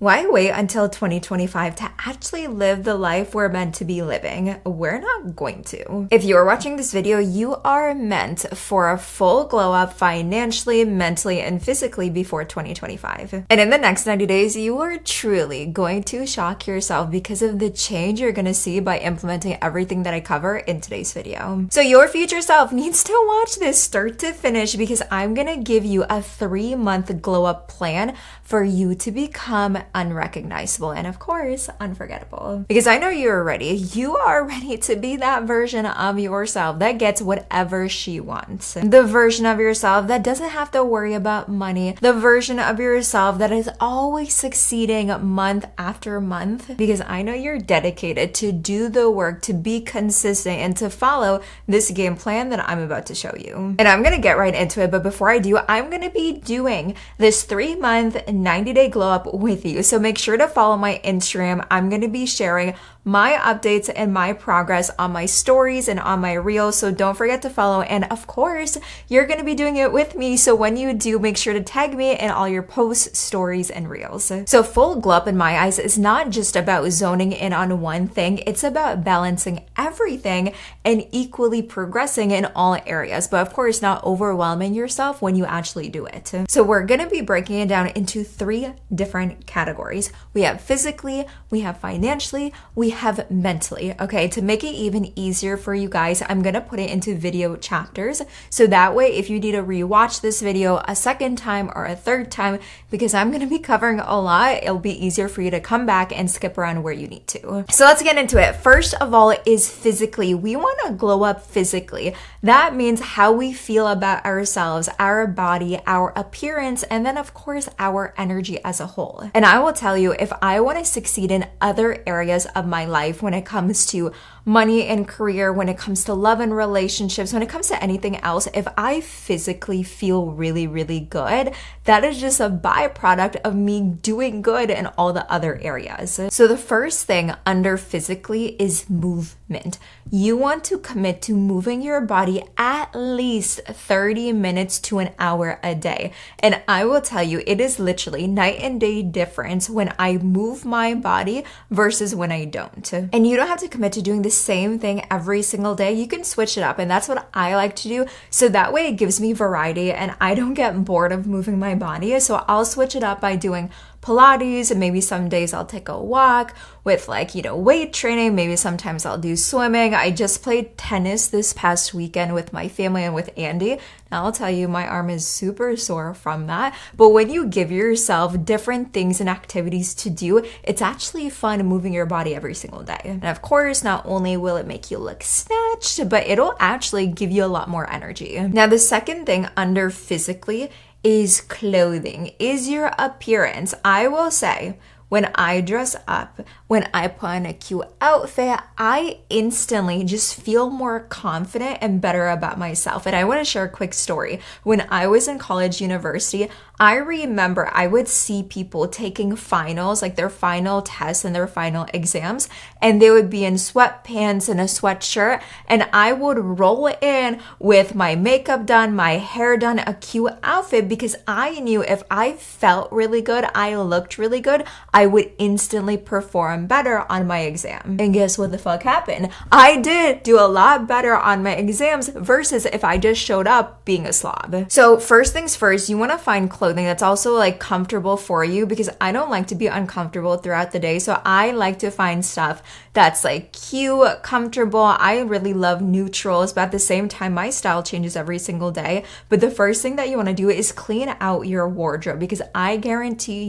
Why wait until 2025 to actually live the life we're meant to be living? We're not going to. If you're watching this video, you are meant for a full glow up financially, mentally, and physically before 2025. And in the next 90 days, you are truly going to shock yourself because of the change you're going to see by implementing everything that I cover in today's video. So your future self needs to watch this start to finish because I'm going to give you a 3-month glow up plan for you to become unrecognizable and of course unforgettable. Because I know you're ready. You are ready to be that version of yourself that gets whatever she wants. The version of yourself that doesn't have to worry about money. The version of yourself that is always succeeding month after month. Because I know you're dedicated to do the work, to be consistent, and to follow this game plan that I'm about to show you. And I'm gonna get right into it, but before I do, I'm gonna be doing this 3-month, 90-day glow up with you. So make sure to follow my Instagram. I'm going to be sharing my updates and my progress on my stories and on my reels. So don't forget to follow. And of course, you're going to be doing it with me. So when you do, make sure to tag me in all your posts, stories, and reels. So full glow up in my eyes is not just about zoning in on one thing. It's about balancing everything and equally progressing in all areas. But of course, not overwhelming yourself when you actually do it. So we're going to be breaking it down into 3 different categories. We have physically, we have financially, we have mentally. Okay, to make it even easier for you guys, I'm gonna put it into video chapters. So that way, if you need to rewatch this video a second time or a third time, because I'm gonna be covering a lot, it'll be easier for you to come back and skip around where you need to. So let's get into it. First of all is physically. We wanna glow up physically. That means how we feel about ourselves, our body, our appearance, and then of course, our energy as a whole. And I will tell you, if I want to succeed in other areas of my life when it comes to money and career, when it comes to love and relationships, when it comes to anything else, if I physically feel really, really good, that is just a byproduct of me doing good in all the other areas. So the first thing under physically is movement. You want to commit to moving your body at least 30 minutes to an hour a day. And I will tell you, it is literally night and day difference when I move my body versus when I don't. And you don't have to commit to doing the same thing every single day. You can switch it up, and that's what I like to do. So that way it gives me variety and I don't get bored of moving my body. So I'll switch it up by doing Pilates, and maybe some days I'll take a walk with weight training. Maybe sometimes I'll do swimming. I just played tennis this past weekend with my family and with Andy. Now I'll tell you, my arm is super sore from that. But when you give yourself different things and activities to do, it's actually fun moving your body every single day. And of course, not only will it make you look snatched, but it'll actually give you a lot more energy. Now, the second thing under physically is clothing, is your appearance. I will say, when I dress up, when I put on a cute outfit, I instantly just feel more confident and better about myself. And I want to share a quick story. When I was in college, university, I remember I would see people taking finals, like their final tests and their final exams, and they would be in sweatpants and a sweatshirt, and I would roll in with my makeup done, my hair done, a cute outfit, because I knew if I felt really good, I looked really good, I would instantly perform better on my exam. And guess what the fuck happened? I did do a lot better on my exams versus if I just showed up being a slob. So first things first, you want to find clothing that's also comfortable for you, because I don't like to be uncomfortable throughout the day. So I like to find stuff that's cute, comfortable. I really love neutrals, but at the same time, my style changes every single day. But the first thing that you want to do is clean out your wardrobe, because I guarantee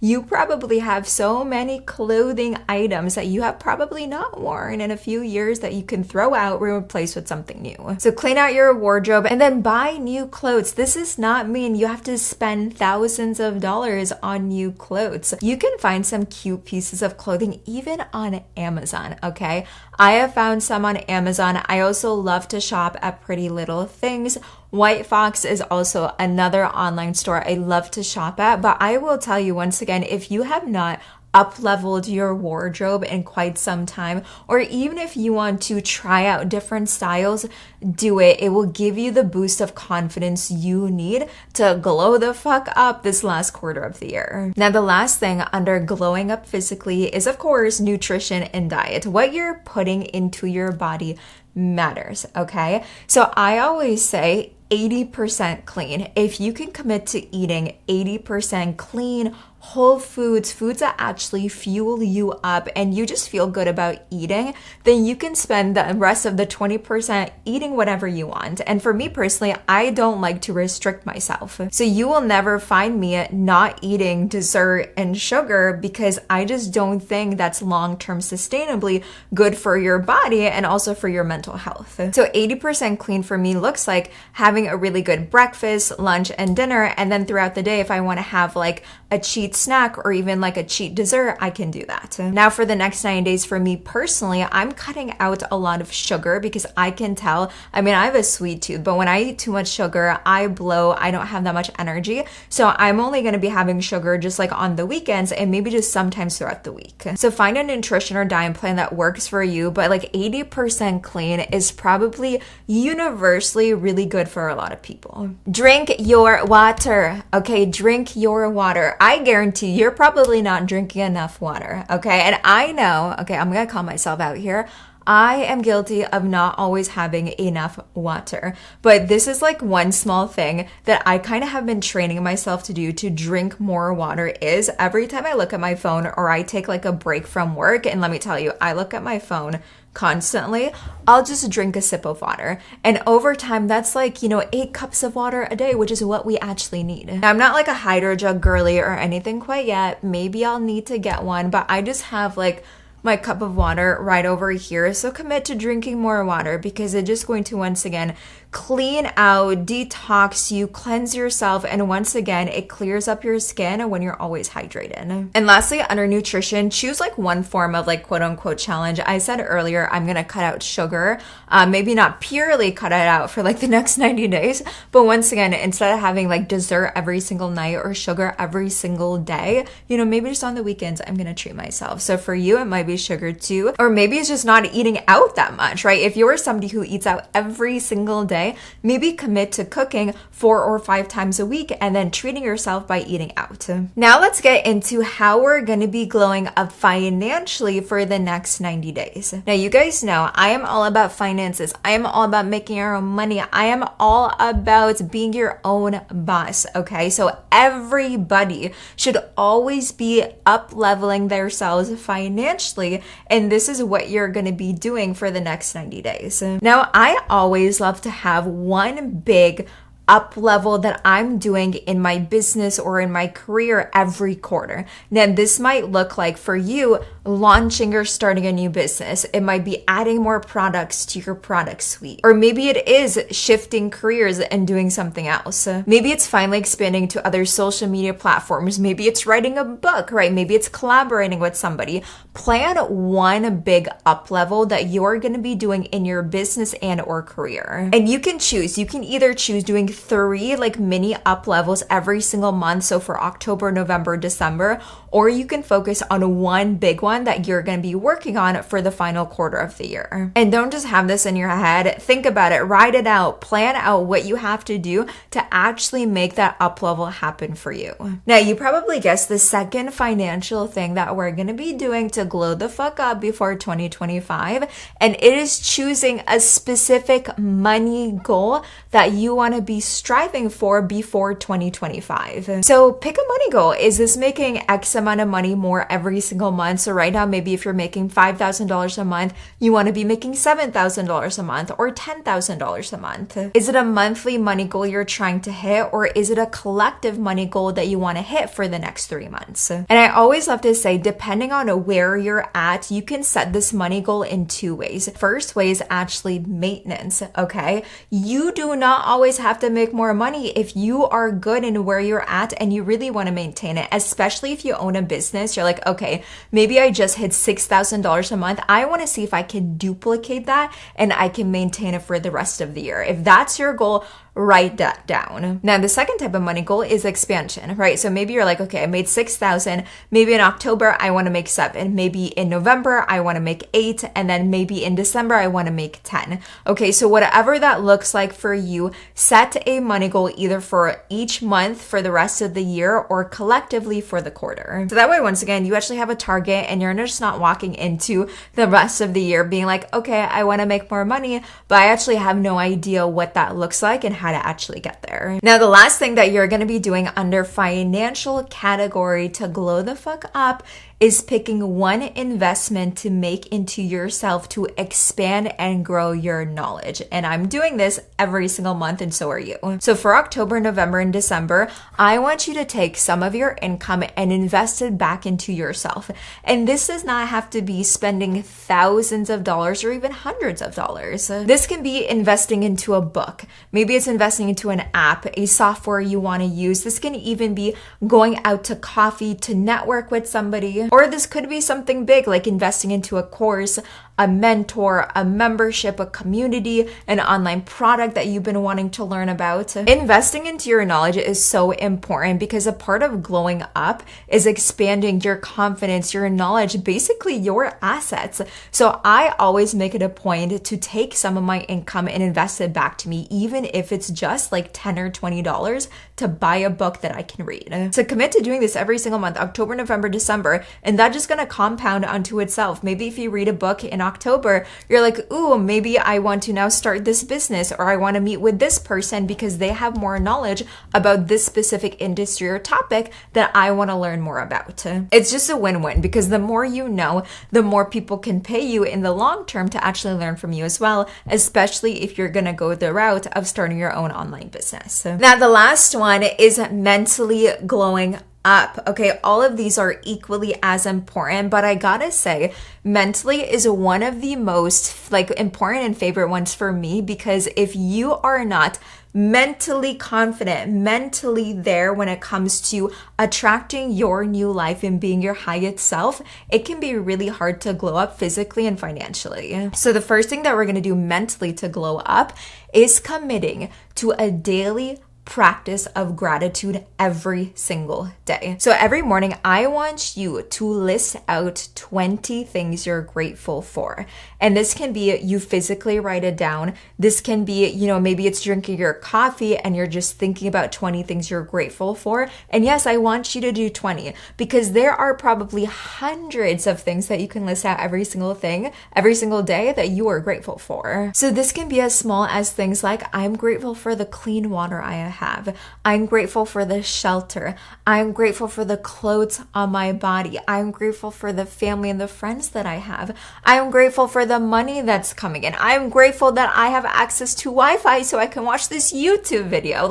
you probably have so many clothing items that you have probably not worn in a few years that you can throw out, replace with something new. So clean out your wardrobe and then buy new clothes. This does not mean you have to spend thousands of dollars on new clothes. You can find some cute pieces of clothing even on Amazon, okay? I have found some on Amazon. I also love to shop at Pretty Little Things White Fox is also another online store I love to shop at, but I will tell you once again, if you have not up-leveled your wardrobe in quite some time, or even if you want to try out different styles, do it. It will give you the boost of confidence you need to glow the fuck up this last quarter of the year. Now, the last thing under glowing up physically is, of course, nutrition and diet. What you're putting into your body matters, okay? So I always say 80% clean. If you can commit to eating 80% clean, whole foods, foods that actually fuel you up and you just feel good about eating, then you can spend the rest of the 20% eating whatever you want. And for me personally, I don't like to restrict myself. So you will never find me not eating dessert and sugar because I just don't think that's long-term sustainably good for your body and also for your mental health. So 80% clean for me looks like having a really good breakfast, lunch, and dinner. And then throughout the day, if I want to have like a cheat snack or even like a cheat dessert, I can do that. Now for the next 9 days for me personally, I'm cutting out a lot of sugar because I can tell, I mean, I have a sweet tooth, but when I eat too much sugar, I blow, I don't have that much energy. So I'm only going to be having sugar just like on the weekends and maybe just sometimes throughout the week. So find a nutrition or diet plan that works for you, but like 80% clean is probably universally really good for a lot of people. Drink your water, okay? Drink your water. I guarantee you're probably not drinking enough water, okay? And I know, okay, I'm gonna call myself out here. I am guilty of not always having enough water, but this is like one small thing that I kind of have been training myself to do to drink more water is every time I look at my phone or I take like a break from work, and let me tell you, I look at my phone constantly, I'll just drink a sip of water. And over time, that's like, 8 cups of water a day, which is what we actually need. Now, I'm not like a hydro jug girly or anything quite yet. Maybe I'll need to get one, but I just have like my cup of water right over here. So commit to drinking more water because it's just going to once again clean out, detox you, cleanse yourself, and once again, it clears up your skin when you're always hydrated. And lastly, under nutrition, choose like one form of like quote unquote challenge. I said earlier, I'm gonna cut out sugar, maybe not purely cut it out for like the next 90 days, but once again, instead of having like dessert every single night or sugar every single day, maybe just on the weekends, I'm gonna treat myself. So for you, it might be sugar too, or maybe it's just not eating out that much, right? If you're somebody who eats out every single day, maybe commit to cooking 4 or 5 times a week and then treating yourself by eating out. Now let's get into how we're going to be glowing up financially for the next 90 days. Now you guys know I am all about finances. I am all about making your own money. I am all about being your own boss, okay? So everybody should always be up leveling themselves financially, and this is what you're going to be doing for the next 90 days. Now, I always love to have one big up level that I'm doing in my business or in my career every quarter. Now, this might look like for you launching or starting a new business. It might be adding more products to your product suite. Or maybe it is shifting careers and doing something else. Maybe it's finally expanding to other social media platforms. Maybe it's writing a book, right? Maybe it's collaborating with somebody. Plan one big up level that you're going to be doing in your business and or career. And you can choose. You can either choose doing 3 like mini up levels every single month. So for October, November, December, or you can focus on one big one that you're going to be working on for the final quarter of the year. And don't just have this in your head. Think about it, write it out, plan out what you have to do to actually make that up level happen for you. Now, you probably guessed the second financial thing that we're going to be doing to glow the fuck up before 2025, and it is choosing a specific money goal that you want to be striving for before 2025. So pick a money goal. Is this making X amount of money more every single month? So right now, maybe if you're making $5,000 a month, you want to be making $7,000 a month or $10,000 a month. Is it a monthly money goal you're trying to hit, or is it a collective money goal that you want to hit for the next 3 months? And I always love to say, depending on where you're at, you can set this money goal in 2 ways. First way is actually maintenance, okay? You do not always have to make more money if you are good in where you're at and you really want to maintain it, especially if you own a business. You're like, okay, maybe I just hit $6,000 a month. I want to see if I can duplicate that and I can maintain it for the rest of the year. If that's your goal, write that down. Now, the second type of money goal is expansion, right? So maybe you're like, okay, I made 6,000. Maybe in October, I want to make 7. Maybe in November, I want to make 8. And then maybe in December, I want to make 10. Okay, so whatever that looks like for you, set a money goal either for each month for the rest of the year or collectively for the quarter. So that way, once again, you actually have a target and you're just not walking into the rest of the year being like, okay, I want to make more money, but I actually have no idea what that looks like and how to actually get there. Now, the last thing that you're going to be doing under financial category to glow the fuck up is picking one investment to make into yourself to expand and grow your knowledge. And I'm doing this every single month, and so are you. So for October, November, and December, I want you to take some of your income and invest it back into yourself. And this does not have to be spending thousands of dollars or even hundreds of dollars. This can be investing into a book. Maybe it's investing into an app, a software you want to use. This can even be going out to coffee to network with somebody. Or this could be something big like investing into a course, a mentor, a membership, a community, an online product that you've been wanting to learn about. Investing into your knowledge is so important because a part of glowing up is expanding your confidence, your knowledge, basically your assets. So I always make it a point to take some of my income and invest it back to me, even if it's just like $10 or $20 to buy a book that I can read. So commit to doing this every single month, October, November, December, and that's just gonna compound onto itself. Maybe if you read a book in October, you're like, ooh, maybe I want to now start this business, or I want to meet with this person because they have more knowledge about this specific industry or topic that I want to learn more about. It's just a win-win because the more you know, the more people can pay you in the long term to actually learn from you as well, especially if you're going to go the route of starting your own online business. Now, the last one is mentally glowing up. Okay, all of these are equally as important, but I gotta say, mentally is one of the most important and favorite ones for me, because if you are not mentally confident, mentally there when it comes to attracting your new life and being your highest self, it can be really hard to glow up physically and financially. So the first thing that we're gonna do mentally to glow up is committing to a daily practice of gratitude every single day. So every morning, I want you to list out 20 things you're grateful for. And this can be you physically write it down. This can be, maybe it's drinking your coffee and you're just thinking about 20 things you're grateful for. And yes, I want you to do 20 because there are probably hundreds of things that you can list out every single day that you are grateful for. So this can be as small as things like, I'm grateful for the clean water I have. I'm grateful for the shelter. I'm grateful for the clothes on my body. I'm grateful for the family and the friends that I have. I'm grateful for the money that's coming in. I'm grateful that I have access to Wi-Fi so I can watch this YouTube video.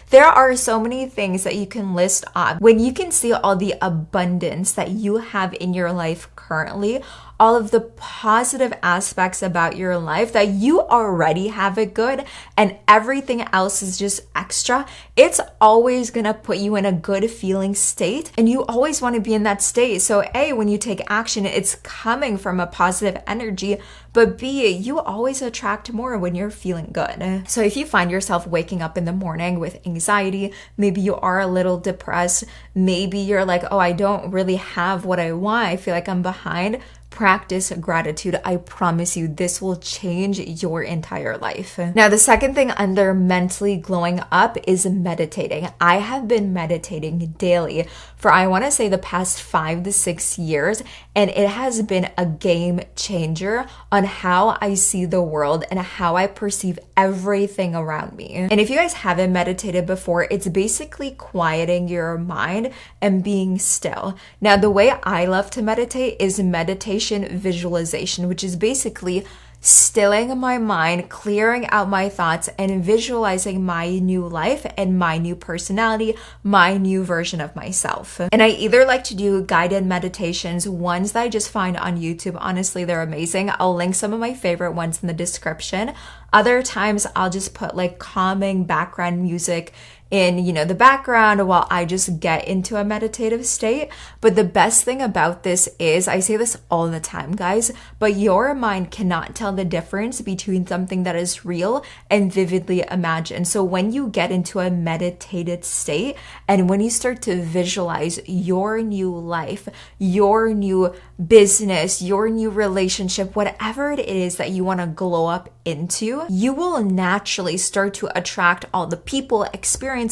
There are so many things that you can list off. When you can see all the abundance that you have in your life currently, all of the positive aspects about your life that you already have it good and everything else is just extra, it's always gonna put you in a good feeling state, and you always want to be in that state. So A, when you take action, it's coming from a positive energy, but B, you always attract more when you're feeling good. So if you find yourself waking up in the morning with anxiety, maybe you are a little depressed, maybe you're like, oh, I don't really have what I want, I feel like I'm behind, practice gratitude. I promise you, this will change your entire life. Now, the second thing under mentally glowing up is meditating. I have been meditating daily for, I want to say, the past 5 to 6 years, and it has been a game changer on how I see the world and how I perceive everything around me. And if you guys haven't meditated before, it's basically quieting your mind and being still. Now, the way I love to meditate is meditation visualization, which is basically stilling my mind, clearing out my thoughts, and visualizing my new life and my new personality, my new version of myself. And I either like to do guided meditations, ones that I just find on YouTube. Honestly, they're amazing. I'll link some of my favorite ones in the description. Other times I'll just put like calming background music in, the background while I just get into a meditative state. But the best thing about this is, I say this all the time, guys, but your mind cannot tell the difference between something that is real and vividly imagined. So when you get into a meditated state and when you start to visualize your new life, your new business, your new relationship, whatever it is that you want to glow up into, you will naturally start to attract all the people, experiences,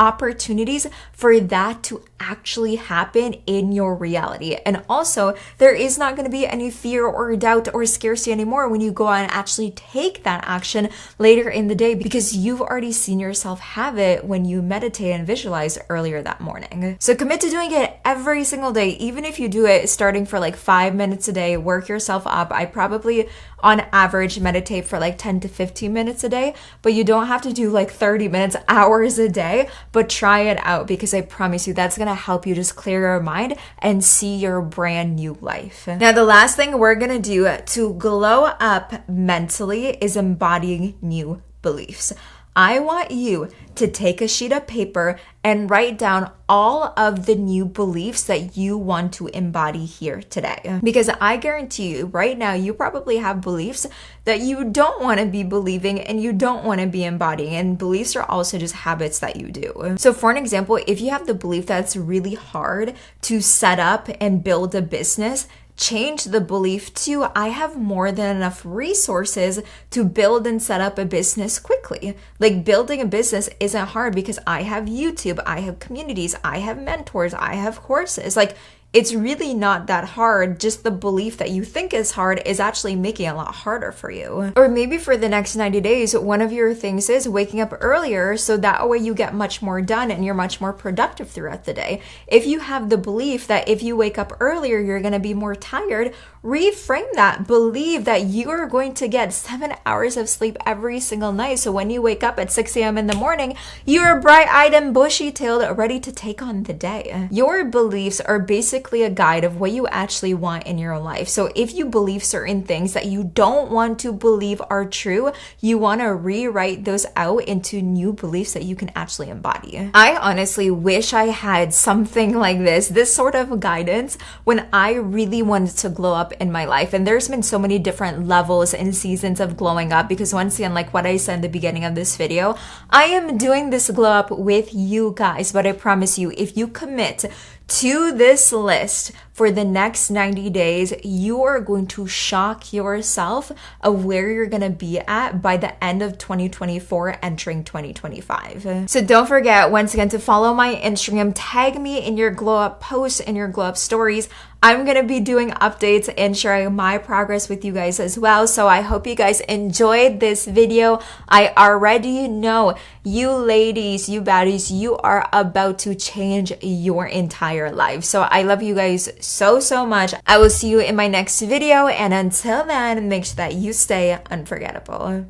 opportunities for that to actually happen in your reality. And also, there is not going to be any fear or doubt or scarcity anymore when you go out and actually take that action later in the day, because you've already seen yourself have it when you meditate and visualize earlier that morning. So commit to doing it every single day, even if you do it starting for like 5 minutes a day, work yourself up. I probably on average meditate for like 10 to 15 minutes a day, but you don't have to do like 30 minutes, hours a day, but try it out, because I promise you that's gonna help you just clear your mind and see your brand new life. Now, the last thing we're gonna do to glow up mentally is embodying new beliefs. I want you to take a sheet of paper and write down all of the new beliefs that you want to embody here today. Because I guarantee you right now, you probably have beliefs that you don't want to be believing and you don't want to be embodying. And beliefs are also just habits that you do. So for an example, if you have the belief that it's really hard to set up and build a business, change the belief to, I have more than enough resources to build and set up a business quickly. Like, building a business isn't hard because I have YouTube, I have communities, I have mentors, I have courses. Like, it's really not that hard. Just the belief that you think is hard is actually making it a lot harder for you. Or maybe for the next 90 days, one of your things is waking up earlier, so that way you get much more done and you're much more productive throughout the day. If you have the belief that if you wake up earlier, you're going to be more tired, reframe that. Believe that you are going to get 7 hours of sleep every single night. So when you wake up at 6 a.m. in the morning, you're bright-eyed and bushy-tailed, ready to take on the day. Your beliefs are basically a guide of what you actually want in your life. So if you believe certain things that you don't want to believe are true, you want to rewrite those out into new beliefs that you can actually embody. I honestly wish I had something like this sort of guidance when I really wanted to glow up in my life. And there's been so many different levels and seasons of glowing up, because once again, like what I said in the beginning of this video, I am doing this glow up with you guys. But I promise you, if you commit to this list for the next 90 days, you are going to shock yourself of where you're going to be at by the end of 2024, entering 2025. So don't forget, once again, to follow my Instagram, tag me in your glow up posts and your glow up stories. I'm going to be doing updates and sharing my progress with you guys as well. So I hope you guys enjoyed this video. I already know you ladies, you baddies, you are about to change your entire life. So I love you guys so much. I will see you in my next video. And until then, make sure that you stay unforgettable.